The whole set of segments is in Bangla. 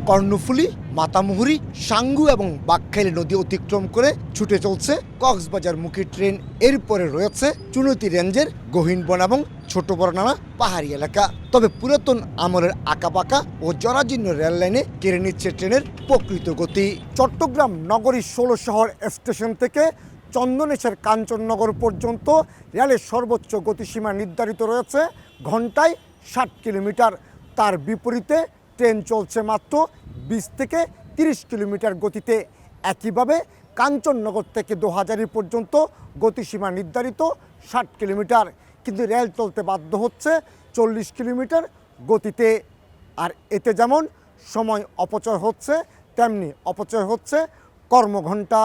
কর্ণফুলী, মাতামুহুরী, সাঙ্গু এবং বাঁকখালী নদী অতিক্রম করে ছুটে চলছে কক্সবাজারমুখী ট্রেন। এরপরে রয়েছে চুনতি রেঞ্জের গহীন বন এবং ছোট বড় নানা পাহাড়ি এলাকা। তবে পুরাতন আমলের আঁকাবাঁকা ও জরাজীর্ণ রেল লাইনে কেড়ে নিচ্ছে ট্রেনের প্রকৃত গতি। চট্টগ্রাম নগরীর ১৬ শহর স্টেশন থেকে চন্দনেশ্বর কাঞ্চননগর পর্যন্ত রেলের সর্বোচ্চ গতিসীমা নির্ধারিত রয়েছে ঘন্টায় ৬০ কিলোমিটার। তার বিপরীতে ট্রেন চলছে মাত্র ২০ থেকে ৩০ কিলোমিটার গতিতে। একইভাবে কাঞ্চননগর থেকে দোহাজারী পর্যন্ত গতিসীমা নির্ধারিত ৬০ কিলোমিটার, কিন্তু রেল চলতে বাধ্য হচ্ছে ৪০ কিলোমিটার গতিতে। আর এতে যেমন সময় অপচয় হচ্ছে, তেমনি অপচয় হচ্ছে কর্মঘণ্টা।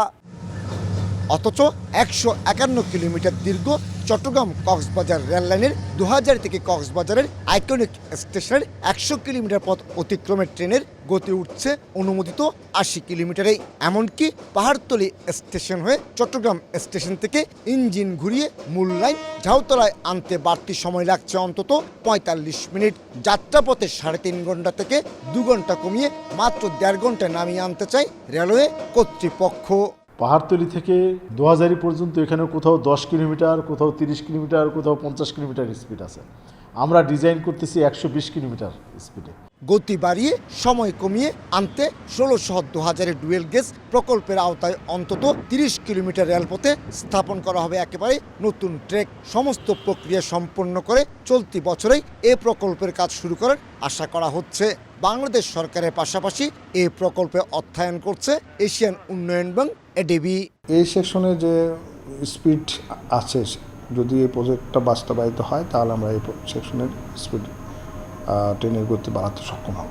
অথচ ১৫১ কিলোমিটার দীর্ঘ চট্টগ্রাম কক্সবাজার রেল লাইনের দোহাজারী থেকে কক্সবাজারের আইকনিক স্টেশনের ১০০ কিলোমিটার পথ অতিক্রমের ট্রেনের গতি উঠছে অনুমোদিত ৮০ কিলোমিটারেই। এমনকি পাহাড়তলী স্টেশন হয়ে চট্টগ্রাম স্টেশন থেকে ইঞ্জিন ঘুরিয়ে মূল লাইন ঝাউতলায় আনতে বাড়তি সময় লাগছে অন্তত ৪৫ মিনিট। যাত্রাপথে ৩.৫ ঘন্টা থেকে ২ ঘন্টা কমিয়ে মাত্র ১.৫ ঘন্টায় নামিয়ে আনতে চায় রেলওয়ে কর্তৃপক্ষ। পাহাড়তলী থেকে দোহাজারী পর্যন্ত এখানে কোথাও ১০ কিলোমিটার, কোথাও ৩০ কিলোমিটার, কোথাও ৫০ কিলোমিটার স্পিড আছে। আমরা ডিজাইন করতেছি ১২০ কিলোমিটার স্পিডে। গতি বাড়িয়ে সময় কমিয়ে আনতে ১৬ শহর দোহাজারী ডুয়েল গেজ প্রকল্পের আওতায় অন্তত ৩০ কিলোমিটার রেলপথে স্থাপন করা হবে একেবারে নতুন ট্র্যাক। সমস্ত প্রক্রিয়া সম্পন্ন করে চলতি বছরেই এ প্রকল্পের কাজ শুরু করার আশা করা হচ্ছে। বাংলাদেশ সরকারের পাশাপাশি এ প্রকল্পে অর্থায়ন করছে এশিয়ান উন্নয়ন ব্যাংক এডিবি। এই সেকশনে যে স্পিড আছে, যদি এই প্রজেক্টটা বাস্তবায়িত হয় তাহলে আমরা এই সেকশনের স্পিড ট্রেনের গতি বাড়াতে সক্ষম হব।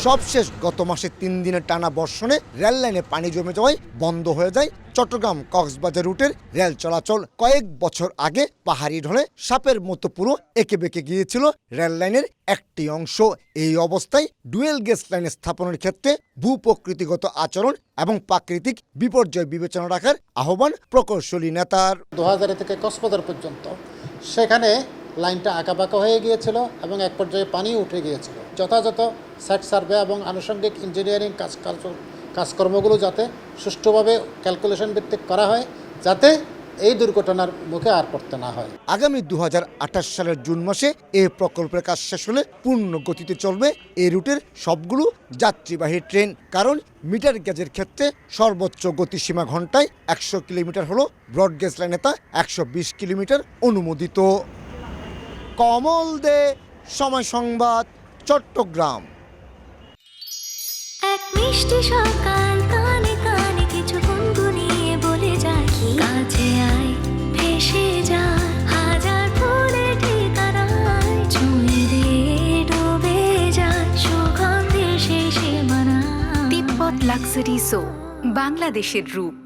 সবশেষ গত মাসে ৩ দিনের টানা বর্ষণে রেল লাইনে পানি জমে যাওয়ায় বন্ধ হয়ে যায় চট্টগ্রাম কক্সবাজার রুটের রেল চলাচল। কয়েক বছর আগে পাহাড়ি ঢলে সাপের মতো পুরো এঁকে বেঁকে গিয়েছিল রেল লাইনের একটি অংশ। এই অবস্থায় ডুয়েল গেজ লাইন স্থাপনের ক্ষেত্রে ভূপ্রকৃতিগত আচরণ এবং প্রাকৃতিক বিপর্যয় বিবেচনা রাখার আহ্বান প্রকৌশলী নেতার। দোহাজারী থেকে কক্সবাজার পর্যন্ত সেখানে লাইনটা আঁকাবাঁকা হয়ে গিয়েছিল এবং এক পর্যায়ে পানি উঠে গিয়েছিল। যথাযথ সাইট সার্ভে এবং আনুষঙ্গিক ইঞ্জিনিয়ারিং কাজকর্মগুলো যাতে সুষ্ঠুভাবে ক্যালকুলেশন ভিত্তিক করা হয়, যাতে এই দুর্ঘটনার মুখে আর পড়তে না হয়। আগামী ২০২৮ সালের জুন মাসে এ প্রকল্পের কাজ শেষ হলে পূর্ণ গতিতে চলবে এই রুটের সবগুলো যাত্রীবাহী ট্রেন। কারণ মিটার গেজের ক্ষেত্রে সর্বোচ্চ গতিসীমা ঘন্টায় ১০০ কিলোমিটার হলো, ব্রড গেজ লাইনে তা ১২০ কিলোমিটার অনুমোদিত। কমল দে, সময় সংবাদ, চট্টগ্রাম। এক মিষ্টি সকাল কানে কানে কিছু গুনগুনিয়ে বলে যায়, কাছে আয় ভেসে যা হাজার ফুলের ঠিকানায়, ছুঁয়ে দিয়ে ডুবে যায় সুগন্ধে শেষে মানা। তিব্বত লাক্সারি সো, বাংলাদেশের রূপ।